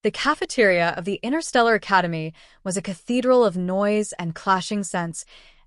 The cafeteria of the Interstellar Academy was a cathedral of noise and clashing scents,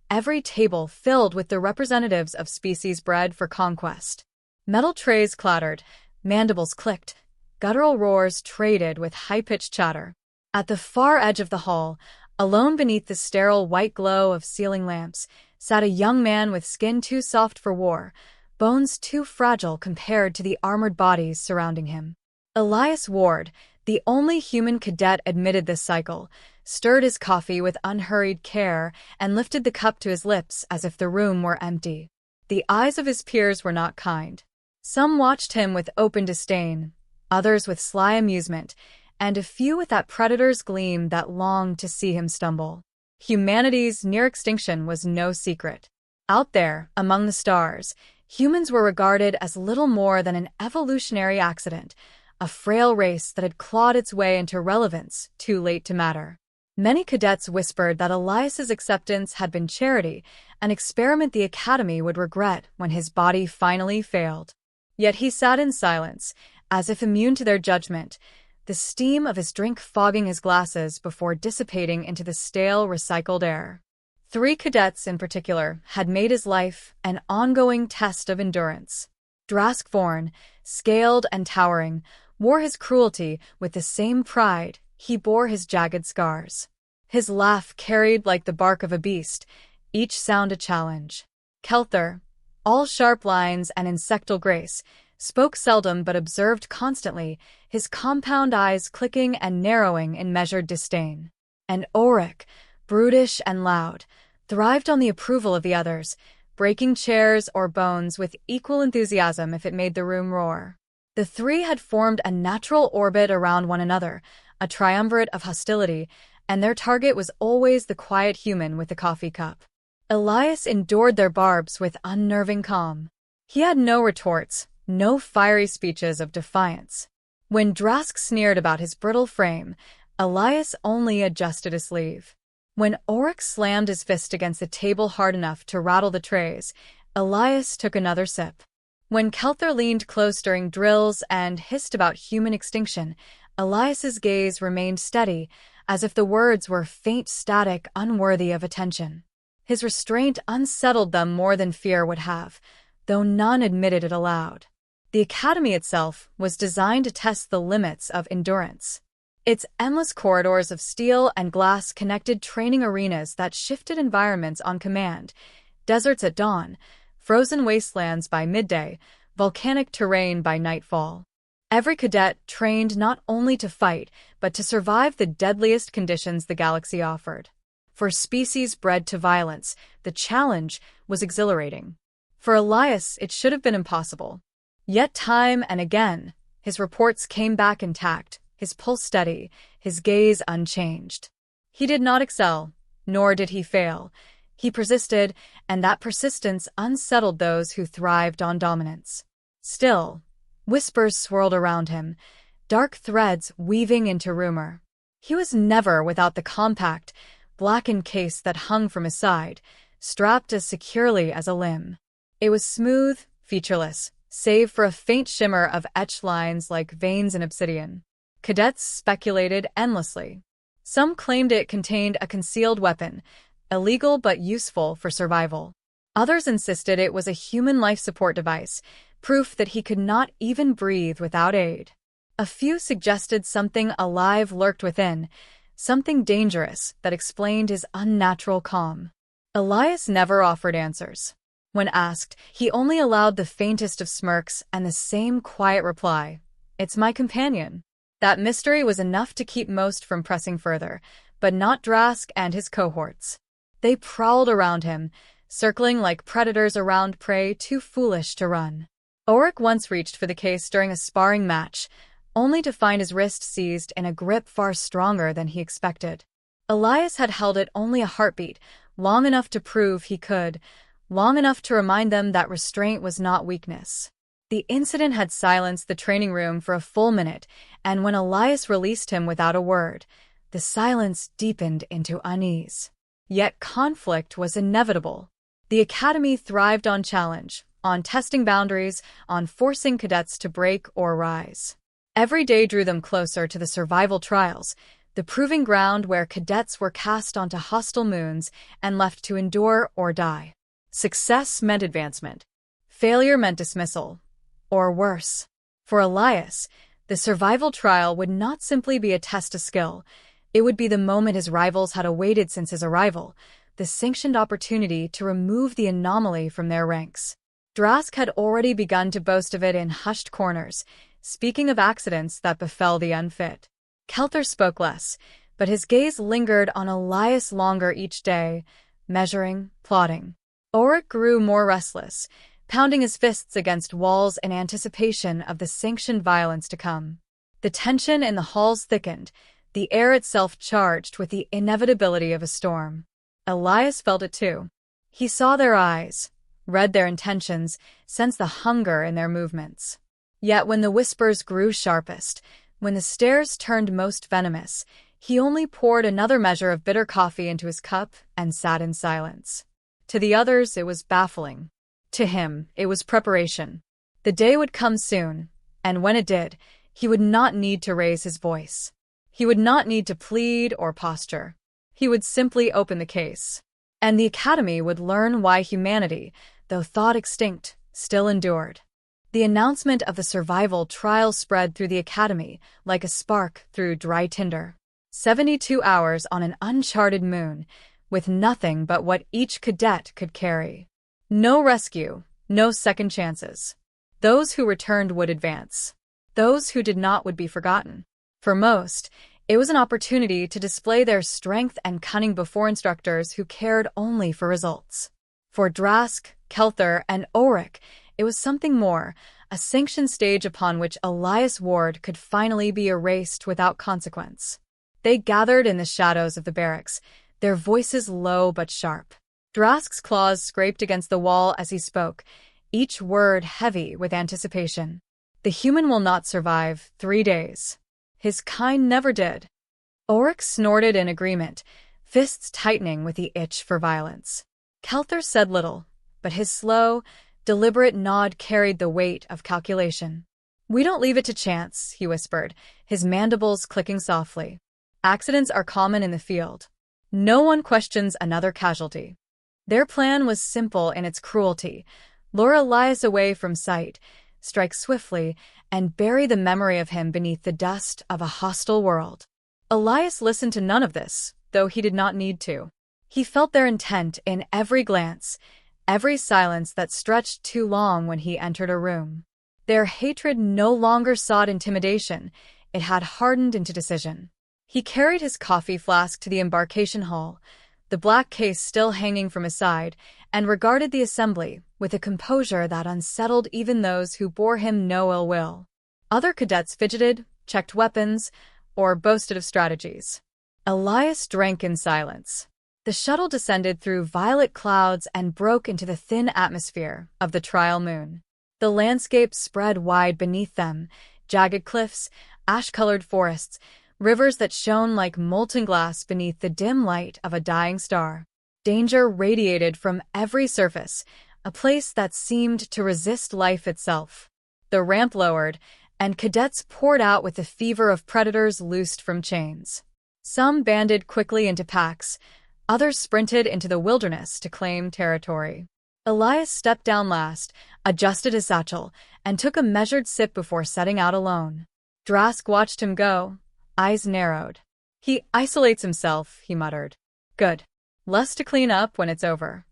every table filled with the representatives of species bred for conquest. Metal trays clattered, mandibles clicked, guttural roars traded with high-pitched chatter. At the far edge of the hall, alone beneath the sterile white glow of ceiling lamps, sat a young man with skin too soft for war, bones too fragile compared to the armored bodies surrounding him. Elias Ward, the only human cadet admitted this cycle, stirred his coffee with unhurried care and lifted the cup to his lips as if the room were empty. The eyes of his peers were not kind. Some watched him with open disdain, others with sly amusement, and a few with that predator's gleam that longed to see him stumble. Humanity's near extinction was no secret. Out there, among the stars, humans were regarded as little more than an evolutionary accident, a frail race that had clawed its way into relevance too late to matter. Many cadets whispered that Elias's acceptance had been charity, an experiment the Academy would regret when his body finally failed. Yet he sat in silence, as if immune to their judgment, the steam of his drink fogging his glasses before dissipating into the stale, recycled air. 3 cadets in particular had made his life an ongoing test of endurance. Drask Vorn, scaled and towering, wore his cruelty with the same pride he bore his jagged scars. His laugh carried like the bark of a beast, each sound a challenge. Kelther, all sharp lines and insectal grace, spoke seldom but observed constantly, his compound eyes clicking and narrowing in measured disdain. And Ulrich, brutish and loud, thrived on the approval of the others, breaking chairs or bones with equal enthusiasm if it made the room roar. The 3 had formed a natural orbit around one another, a triumvirate of hostility, and their target was always the quiet human with the coffee cup. Elias endured their barbs with unnerving calm. He had no retorts, no fiery speeches of defiance. When Drask sneered about his brittle frame, Elias only adjusted a sleeve. When Ulrich slammed his fist against the table hard enough to rattle the trays, Elias took another sip. When Kelther leaned close during drills and hissed about human extinction, Elias's gaze remained steady, as if the words were faint static unworthy of attention. His restraint unsettled them more than fear would have, though none admitted it aloud. The Academy itself was designed to test the limits of endurance. Its endless corridors of steel and glass connected training arenas that shifted environments on command, deserts at dawn, frozen wastelands by midday, volcanic terrain by nightfall. Every cadet trained not only to fight, but to survive the deadliest conditions the galaxy offered. For species bred to violence, the challenge was exhilarating. For Elias, it should have been impossible. Yet time and again, his reports came back intact, his pulse steady, his gaze unchanged. He did not excel, nor did he fail. He persisted, and that persistence unsettled those who thrived on dominance. Still, whispers swirled around him, dark threads weaving into rumor. He was never without the compact, blackened case that hung from his side, strapped as securely as a limb. It was smooth, featureless, save for a faint shimmer of etched lines like veins in obsidian. Cadets speculated endlessly. Some claimed it contained a concealed weapon, illegal but useful for survival. Others insisted it was a human life support device, proof that he could not even breathe without aid. A few suggested something alive lurked within, something dangerous that explained his unnatural calm. Elias never offered answers. When asked, he only allowed the faintest of smirks and the same quiet reply, "It's my companion." That mystery was enough to keep most from pressing further, but not Drask and his cohorts. They prowled around him, circling like predators around prey too foolish to run. Ulrich once reached for the case during a sparring match, only to find his wrist seized in a grip far stronger than he expected. Elias had held it only a heartbeat, long enough to prove he could, long enough to remind them that restraint was not weakness. The incident had silenced the training room for a full minute, and when Elias released him without a word, the silence deepened into unease. Yet conflict was inevitable. The Academy thrived on challenge, on testing boundaries, on forcing cadets to break or rise. Every day drew them closer to the survival trials, the proving ground where cadets were cast onto hostile moons and left to endure or die. Success meant advancement. Failure meant dismissal. Or worse. For Elias, the survival trial would not simply be a test of skill. It would be the moment his rivals had awaited since his arrival, the sanctioned opportunity to remove the anomaly from their ranks. Drask had already begun to boast of it in hushed corners, speaking of accidents that befell the unfit. Kelther spoke less, but his gaze lingered on Elias longer each day, measuring, plotting. Ulrich grew more restless, pounding his fists against walls in anticipation of the sanctioned violence to come. The tension in the halls thickened, the air itself charged with the inevitability of a storm. Elias felt it too. He saw their eyes, read their intentions, sensed the hunger in their movements. Yet when the whispers grew sharpest, when the stares turned most venomous, he only poured another measure of bitter coffee into his cup and sat in silence. To the others, it was baffling. To him, it was preparation. The day would come soon, and when it did, he would not need to raise his voice. He would not need to plead or posture. He would simply open the case. And the Academy would learn why humanity, though thought extinct, still endured. The announcement of the survival trial spread through the Academy like a spark through dry tinder. 72 hours on an uncharted moon, with nothing but what each cadet could carry. No rescue, no second chances. Those who returned would advance. Those who did not would be forgotten. For most, it was an opportunity to display their strength and cunning before instructors who cared only for results. For Drask, Kelther, and Ulrich, it was something more, a sanctioned stage upon which Elias Ward could finally be erased without consequence. They gathered in the shadows of the barracks, their voices low but sharp. Drask's claws scraped against the wall as he spoke, each word heavy with anticipation. The human will not survive 3 days. His kind never did. Ulrich snorted in agreement, fists tightening with the itch for violence. Kelther said little, but his slow, deliberate nod carried the weight of calculation. "We don't leave it to chance," he whispered, his mandibles clicking softly. "Accidents are common in the field. No one questions another casualty." Their plan was simple in its cruelty: lure Elias away from sight, strike swiftly, and bury the memory of him beneath the dust of a hostile world. Elias listened to none of this, though he did not need to. He felt their intent in every glance, every silence that stretched too long when he entered a room. Their hatred no longer sought intimidation, it had hardened into decision. He carried his coffee flask to the embarkation hall, the black case still hanging from his side, and regarded the assembly with a composure that unsettled even those who bore him no ill will. Other cadets fidgeted, checked weapons, or boasted of strategies. Elias drank in silence. The shuttle descended through violet clouds and broke into the thin atmosphere of the trial moon. The landscape spread wide beneath them, jagged cliffs, ash-colored forests, rivers that shone like molten glass beneath the dim light of a dying star. Danger radiated from every surface, a place that seemed to resist life itself. The ramp lowered, and cadets poured out with the fever of predators loosed from chains. Some banded quickly into packs, others sprinted into the wilderness to claim territory. Elias stepped down last, adjusted his satchel, and took a measured sip before setting out alone. Drask watched him go, eyes narrowed. "He isolates himself," he muttered. "Good. Less to clean up when it's over."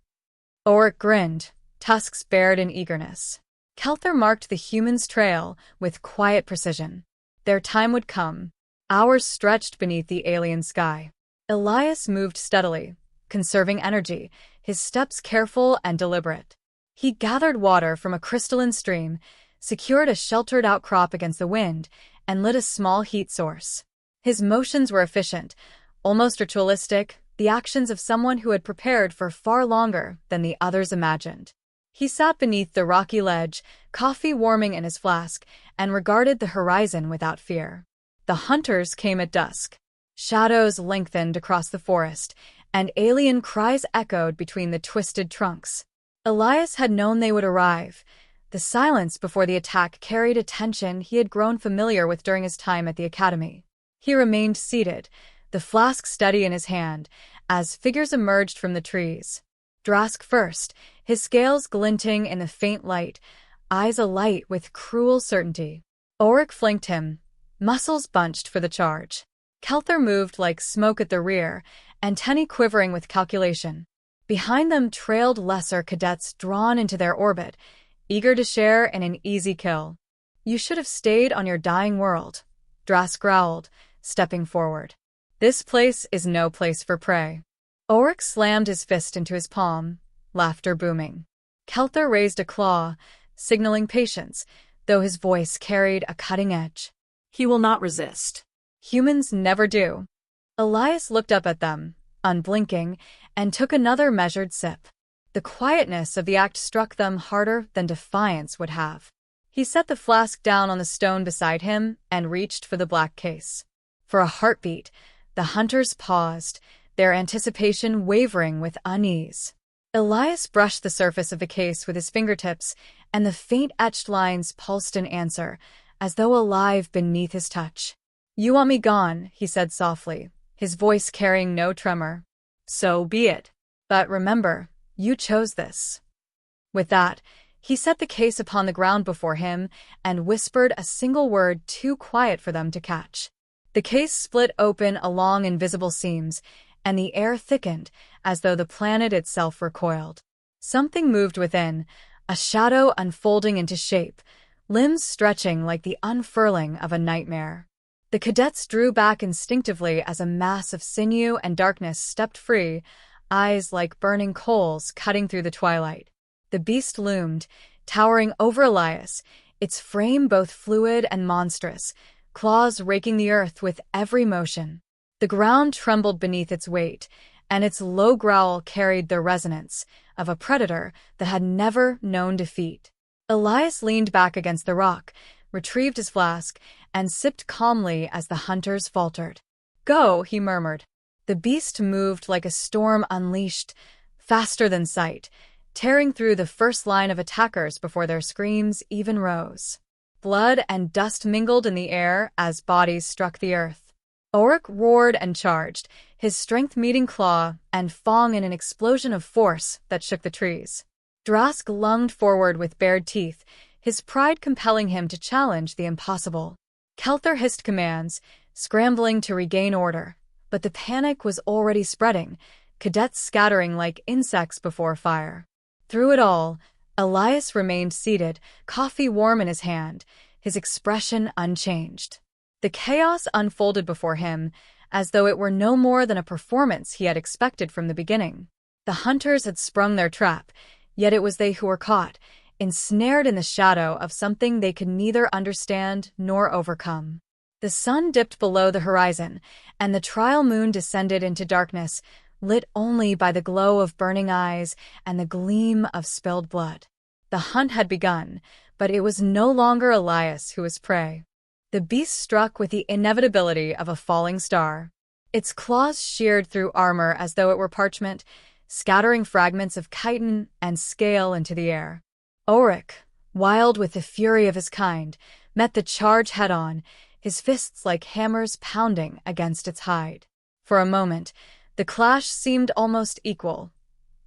Ulrich grinned, tusks bared in eagerness. Kelther marked the human's trail with quiet precision. Their time would come. Hours stretched beneath the alien sky. Elias moved steadily, conserving energy, his steps careful and deliberate. He gathered water from a crystalline stream, secured a sheltered outcrop against the wind, and lit a small heat source. His motions were efficient, almost ritualistic, the actions of someone who had prepared for far longer than the others imagined. He sat beneath the rocky ledge, coffee warming in his flask, and regarded the horizon without fear. The hunters came at dusk. Shadows lengthened across the forest, and alien cries echoed between the twisted trunks. Elias had known they would arrive, The silence before the attack carried a tension he had grown familiar with during his time at the academy. He remained seated, the flask steady in his hand, as figures emerged from the trees. Drask first, his scales glinting in the faint light, eyes alight with cruel certainty. Ulrich flanked him, muscles bunched for the charge. Kelther moved like smoke at the rear, antennae quivering with calculation. Behind them trailed lesser cadets drawn into their orbit, eager to share in an easy kill. "You should have stayed on your dying world," Drask growled, stepping forward. "This place is no place for prey." Ulrich slammed his fist into his palm, laughter booming. Kelther raised a claw, signaling patience, though his voice carried a cutting edge. "He will not resist." "Humans never do." Elias looked up at them, unblinking, and took another measured sip. The quietness of the act struck them harder than defiance would have. He set the flask down on the stone beside him and reached for the black case. For a heartbeat, the hunters paused, their anticipation wavering with unease. Elias brushed the surface of the case with his fingertips, and the faint etched lines pulsed in answer, as though alive beneath his touch. "You want me gone," he said softly, his voice carrying no tremor. "So be it. But remember, you chose this." With that, he set the case upon the ground before him and whispered a single word too quiet for them to catch. The case split open along invisible seams, and the air thickened as though the planet itself recoiled. Something moved within, a shadow unfolding into shape, limbs stretching like the unfurling of a nightmare. The cadets drew back instinctively as a mass of sinew and darkness stepped free, eyes like burning coals cutting through the twilight. The beast loomed, towering over Elias, its frame both fluid and monstrous, claws raking the earth with every motion. The ground trembled beneath its weight, and its low growl carried the resonance of a predator that had never known defeat. Elias leaned back against the rock, retrieved his flask, and sipped calmly as the hunters faltered. "Go," he murmured. The beast moved like a storm unleashed, faster than sight, tearing through the first line of attackers before their screams even rose. Blood and dust mingled in the air as bodies struck the earth. Ulrich roared and charged, his strength meeting claw and fang in an explosion of force that shook the trees. Drask lunged forward with bared teeth, his pride compelling him to challenge the impossible. Kelther hissed commands, scrambling to regain order, but the panic was already spreading, cadets scattering like insects before fire. Through it all, Elias remained seated, coffee warm in his hand, his expression unchanged. The chaos unfolded before him, as though it were no more than a performance he had expected from the beginning. The hunters had sprung their trap, yet it was they who were caught, ensnared in the shadow of something they could neither understand nor overcome. The sun dipped below the horizon, and the trial moon descended into darkness, lit only by the glow of burning eyes and the gleam of spilled blood. The hunt had begun, but it was no longer Elias who was prey. The beast struck with the inevitability of a falling star. Its claws sheared through armor as though it were parchment, scattering fragments of chitin and scale into the air. Ulrich, wild with the fury of his kind, met the charge head-on, his fists like hammers pounding against its hide. For a moment, the clash seemed almost equal.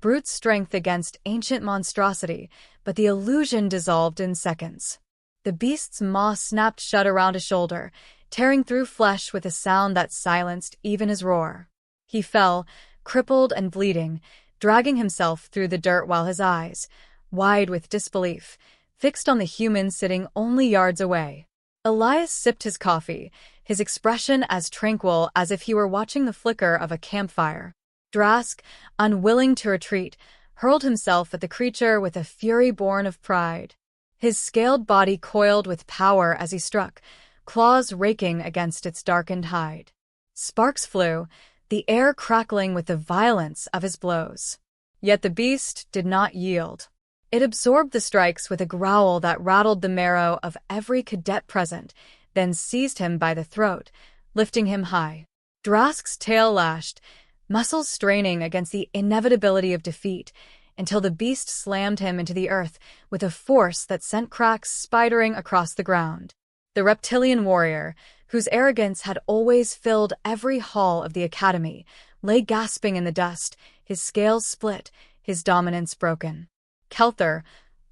Brute strength against ancient monstrosity, but the illusion dissolved in seconds. The beast's maw snapped shut around a shoulder, tearing through flesh with a sound that silenced even his roar. He fell, crippled and bleeding, dragging himself through the dirt while his eyes, wide with disbelief, fixed on the human sitting only yards away. Elias sipped his coffee, his expression as tranquil as if he were watching the flicker of a campfire. Drask, unwilling to retreat, hurled himself at the creature with a fury born of pride. His scaled body coiled with power as he struck, claws raking against its darkened hide. Sparks flew, the air crackling with the violence of his blows. Yet the beast did not yield. It absorbed the strikes with a growl that rattled the marrow of every cadet present, then seized him by the throat, lifting him high. Drask's tail lashed, muscles straining against the inevitability of defeat, until the beast slammed him into the earth with a force that sent cracks spidering across the ground. The reptilian warrior, whose arrogance had always filled every hall of the academy, lay gasping in the dust, his scales split, his dominance broken. Kelther,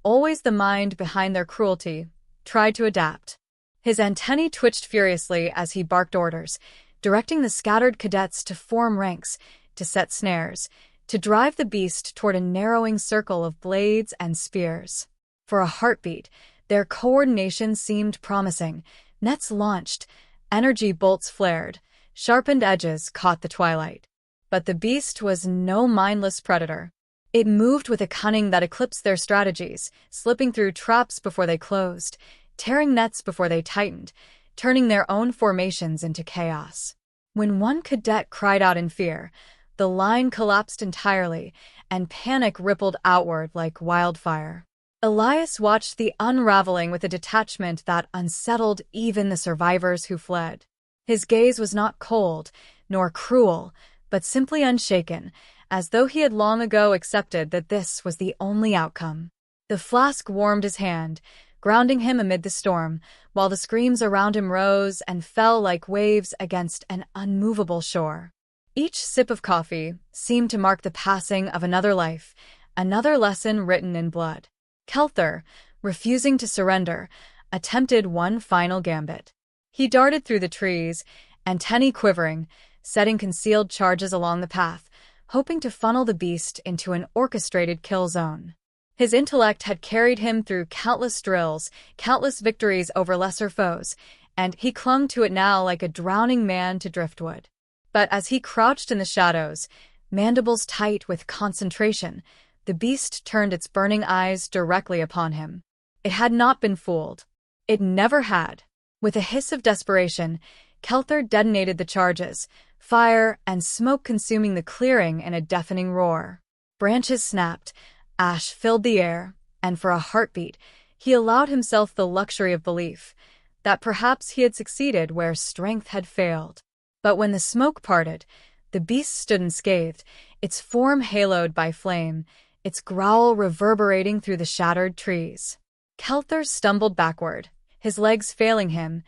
always the mind behind their cruelty, tried to adapt. His antennae twitched furiously as he barked orders, directing the scattered cadets to form ranks, to set snares, to drive the beast toward a narrowing circle of blades and spears. For a heartbeat, their coordination seemed promising. Nets launched, energy bolts flared, sharpened edges caught the twilight. But the beast was no mindless predator. It moved with a cunning that eclipsed their strategies, slipping through traps before they closed, tearing nets before they tightened, turning their own formations into chaos. When one cadet cried out in fear, the line collapsed entirely, and panic rippled outward like wildfire. Elias watched the unraveling with a detachment that unsettled even the survivors who fled. His gaze was not cold, nor cruel, but simply unshaken, as though he had long ago accepted that this was the only outcome. The flask warmed his hand, grounding him amid the storm, while the screams around him rose and fell like waves against an unmovable shore. Each sip of coffee seemed to mark the passing of another life, another lesson written in blood. Kelther, refusing to surrender, attempted one final gambit. He darted through the trees, antennae quivering, setting concealed charges along the path, hoping to funnel the beast into an orchestrated kill zone. His intellect had carried him through countless drills, countless victories over lesser foes, and he clung to it now like a drowning man to driftwood. But as he crouched in the shadows, mandibles tight with concentration, the beast turned its burning eyes directly upon him. It had not been fooled. It never had. With a hiss of desperation, Kelther detonated the charges, fire and smoke consuming the clearing in a deafening roar. Branches snapped, ash filled the air, and for a heartbeat, he allowed himself the luxury of belief that perhaps he had succeeded where strength had failed. But when the smoke parted, the beast stood unscathed, its form haloed by flame, its growl reverberating through the shattered trees. Kelther stumbled backward, his legs failing him,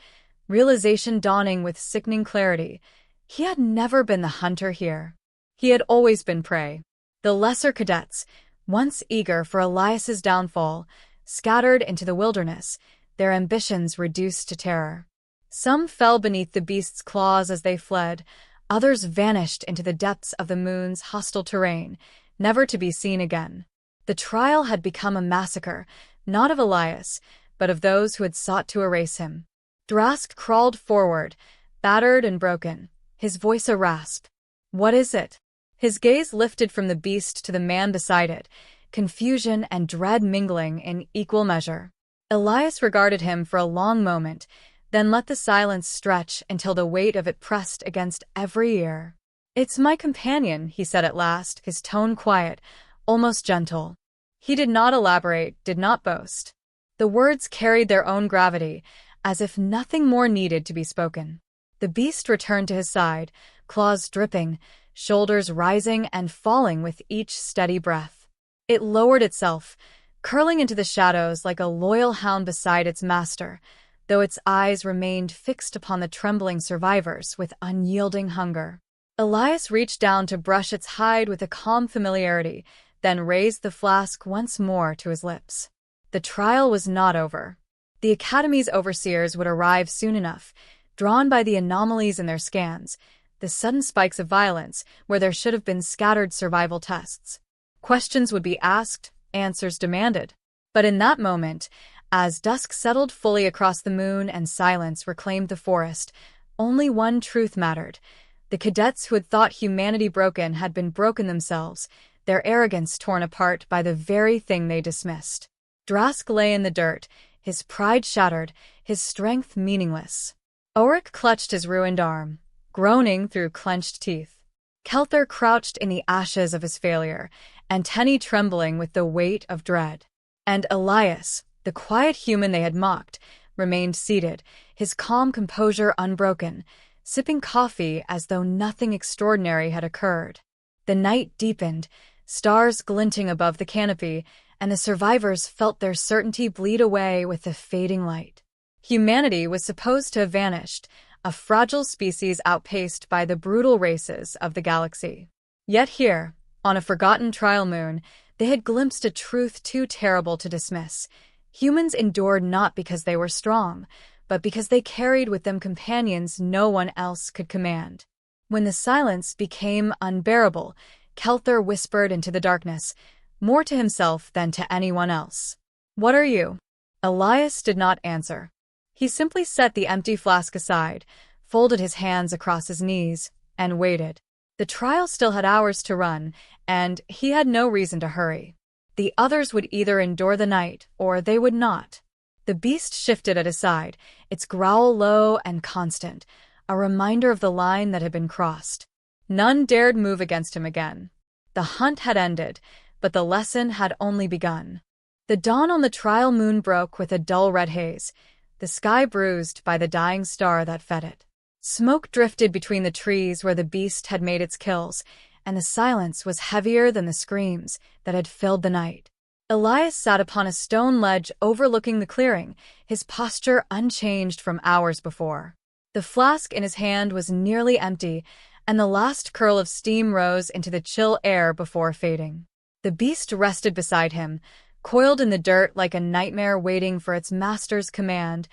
realization dawning with sickening clarity. He had never been the hunter here. He had always been prey. The lesser cadets, once eager for Elias's downfall, scattered into the wilderness, their ambitions reduced to terror. Some fell beneath the beast's claws as they fled, others vanished into the depths of the moon's hostile terrain, never to be seen again. The trial had become a massacre, not of Elias, but of those who had sought to erase him. Drask crawled forward, battered and broken, his voice a rasp. "What is it?" His gaze lifted from the beast to the man beside it, confusion and dread mingling in equal measure. Elias regarded him for a long moment, then let the silence stretch until the weight of it pressed against every ear. "It's my companion," he said at last, his tone quiet, almost gentle. He did not elaborate, did not boast. The words carried their own gravity, as if nothing more needed to be spoken. The beast returned to his side, claws dripping, shoulders rising and falling with each steady breath. It lowered itself, curling into the shadows like a loyal hound beside its master, though its eyes remained fixed upon the trembling survivors with unyielding hunger. Elias reached down to brush its hide with a calm familiarity, then raised the flask once more to his lips. The trial was not over. The Academy's overseers would arrive soon enough, drawn by the anomalies in their scans, the sudden spikes of violence where there should have been scattered survival tests. Questions would be asked, answers demanded. But in that moment, as dusk settled fully across the moon and silence reclaimed the forest, only one truth mattered. The cadets who had thought humanity broken had been broken themselves, their arrogance torn apart by the very thing they dismissed. Drask lay in the dirt, his pride shattered, his strength meaningless. Ulrich clutched his ruined arm, groaning through clenched teeth. Kelther crouched in the ashes of his failure, antennae trembling with the weight of dread. And Elias, the quiet human they had mocked, remained seated, his calm composure unbroken, sipping coffee as though nothing extraordinary had occurred. The night deepened, stars glinting above the canopy, and the survivors felt their certainty bleed away with the fading light. Humanity was supposed to have vanished, a fragile species outpaced by the brutal races of the galaxy. Yet here, on a forgotten trial moon, they had glimpsed a truth too terrible to dismiss. Humans endured not because they were strong, but because they carried with them companions no one else could command. When the silence became unbearable, Kelther whispered into the darkness, more to himself than to anyone else. "What are you?" Elias did not answer. He simply set the empty flask aside, folded his hands across his knees, and waited. The trial still had hours to run, and he had no reason to hurry. The others would either endure the night, or they would not. The beast shifted at his side, its growl low and constant, a reminder of the line that had been crossed. None dared move against him again. The hunt had ended, but the lesson had only begun. The dawn on the trial moon broke with a dull red haze, the sky bruised by the dying star that fed it. Smoke drifted between the trees where the beast had made its kills, and the silence was heavier than the screams that had filled the night. Elias sat upon a stone ledge overlooking the clearing, his posture unchanged from hours before. The flask in his hand was nearly empty, and the last curl of steam rose into the chill air before fading. The beast rested beside him, coiled in the dirt like a nightmare waiting for its master's command,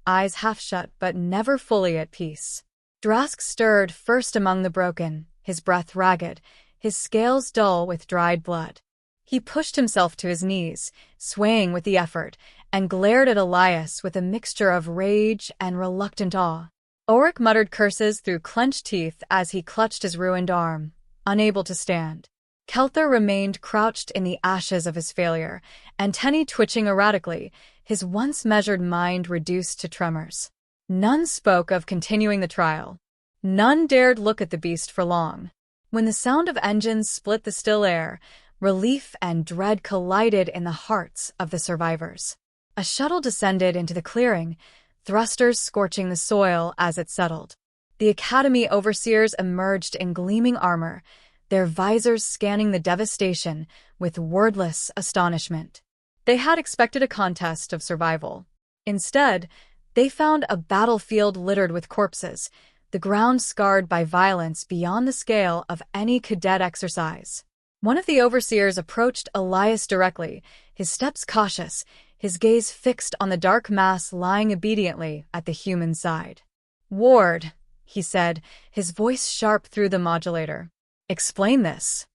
eyes half shut but never fully at peace. Drask stirred first among the broken, his breath ragged, his scales dull with dried blood. He pushed himself to his knees, swaying with the effort, and glared at Elias with a mixture of rage and reluctant awe. Ulrich muttered curses through clenched teeth as he clutched his ruined arm, unable to stand. Kelther remained crouched in the ashes of his failure, antennae twitching erratically, his once measured mind reduced to tremors. None spoke of continuing the trial. None dared look at the beast for long. When the sound of engines split the still air, relief and dread collided in the hearts of the survivors. A shuttle descended into the clearing, thrusters scorching the soil as it settled. The Academy overseers emerged in gleaming armor, their visors scanning the devastation with wordless astonishment. They had expected a contest of survival. Instead, they found a battlefield littered with corpses, the ground scarred by violence beyond the scale of any cadet exercise. One of the overseers approached Elias directly, his steps cautious, his gaze fixed on the dark mass lying obediently at the human side. "Ward," he said, his voice sharp through the modulator. "Explain this."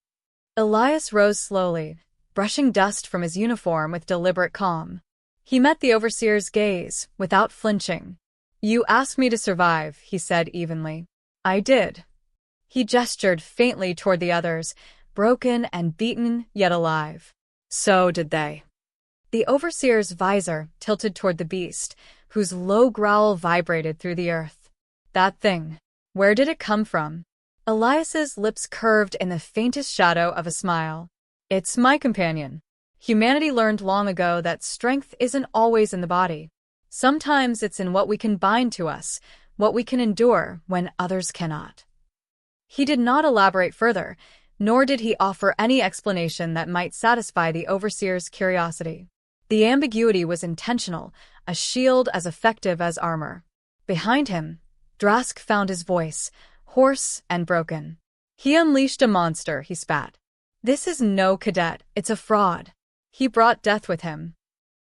Elias rose slowly, brushing dust from his uniform with deliberate calm. He met the overseer's gaze, without flinching. "You asked me to survive," he said evenly. "I did." He gestured faintly toward the others, broken and beaten, yet alive. "So did they." The overseer's visor tilted toward the beast, whose low growl vibrated through the earth. "That thing, where did it come from?" Elias's lips curved in the faintest shadow of a smile. "It's my companion. Humanity learned long ago that strength isn't always in the body. Sometimes it's in what we can bind to us, what we can endure when others cannot." He did not elaborate further, nor did he offer any explanation that might satisfy the overseer's curiosity. The ambiguity was intentional, a shield as effective as armor. Behind him, Drask found his voice, hoarse and broken. He unleashed a monster, he spat. "This is no cadet, it's a fraud. He brought death with him."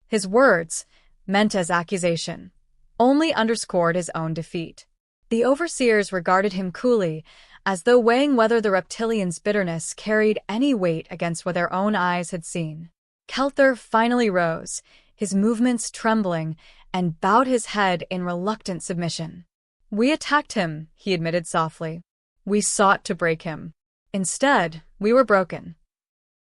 His words, meant as accusation, only underscored his own defeat. The overseers regarded him coolly, as though weighing whether the reptilian's bitterness carried any weight against what their own eyes had seen. Kelther finally rose, his movements trembling, and bowed his head in reluctant submission. "We attacked him," he admitted softly. "We sought to break him. Instead, we were broken."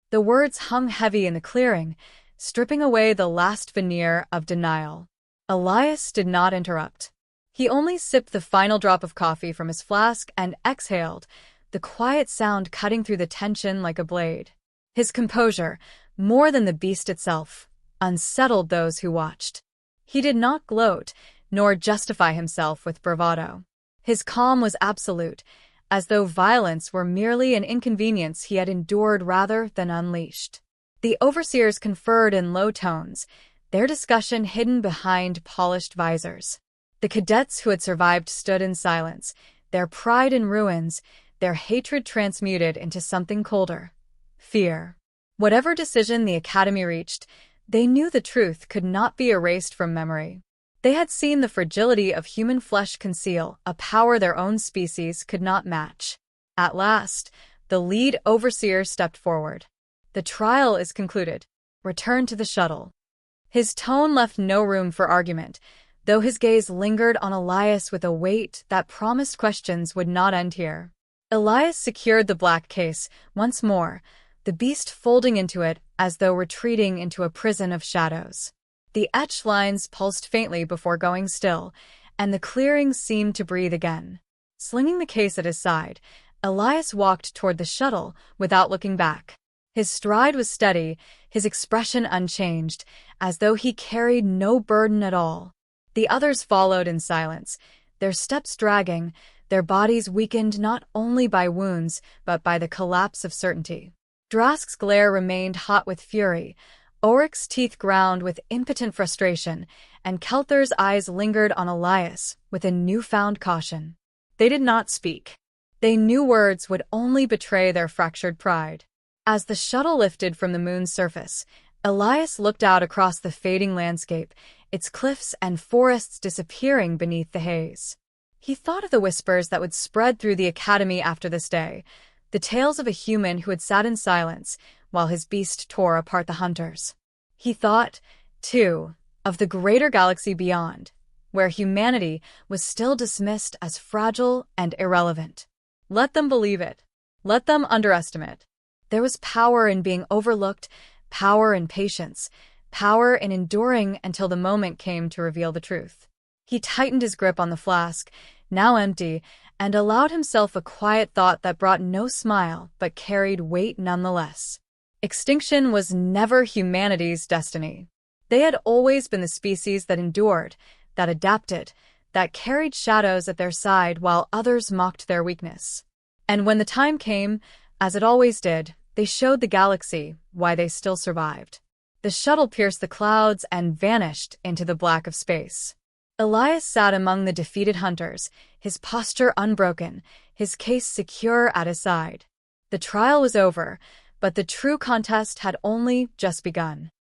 The words hung heavy in the clearing, stripping away the last veneer of denial. Elias did not interrupt. He only sipped the final drop of coffee from his flask and exhaled, the quiet sound cutting through the tension like a blade. His composure, more than the beast itself, unsettled those who watched. He did not gloat, nor justify himself with bravado. His calm was absolute, as though violence were merely an inconvenience he had endured rather than unleashed. The overseers conferred in low tones, their discussion hidden behind polished visors. The cadets who had survived stood in silence, their pride in ruins, their hatred transmuted into something colder: fear. Whatever decision the Academy reached, they knew the truth could not be erased from memory. They had seen the fragility of human flesh conceal a power their own species could not match. At last, the lead overseer stepped forward. "The trial is concluded. Return to the shuttle." His tone left no room for argument, though his gaze lingered on Elias with a weight that promised questions would not end here. Elias secured the black case once more, the beast folding into it as though retreating into a prison of shadows. The etched lines pulsed faintly before going still, and the clearing seemed to breathe again. Slinging the case at his side, Elias walked toward the shuttle without looking back. His stride was steady, his expression unchanged, as though he carried no burden at all. The others followed in silence, their steps dragging, their bodies weakened not only by wounds but by the collapse of certainty. Drask's glare remained hot with fury, Oryx's teeth ground with impotent frustration, and Kelther's eyes lingered on Elias with a newfound caution. They did not speak. They knew words would only betray their fractured pride. As the shuttle lifted from the moon's surface, Elias looked out across the fading landscape, its cliffs and forests disappearing beneath the haze. He thought of the whispers that would spread through the Academy after this day, the tales of a human who had sat in silence while his beast tore apart the hunters. He thought, too, of the greater galaxy beyond, where humanity was still dismissed as fragile and irrelevant. Let them believe it. Let them underestimate. There was power in being overlooked, power in patience, power in enduring until the moment came to reveal the truth. He tightened his grip on the flask, now empty, and allowed himself a quiet thought that brought no smile but carried weight nonetheless. Extinction was never humanity's destiny. They had always been the species that endured, that adapted, that carried shadows at their side while others mocked their weakness. And when the time came, as it always did, they showed the galaxy why they still survived. The shuttle pierced the clouds and vanished into the black of space. Elias sat among the defeated hunters, his posture unbroken, his case secure at his side. The trial was over, but the true contest had only just begun.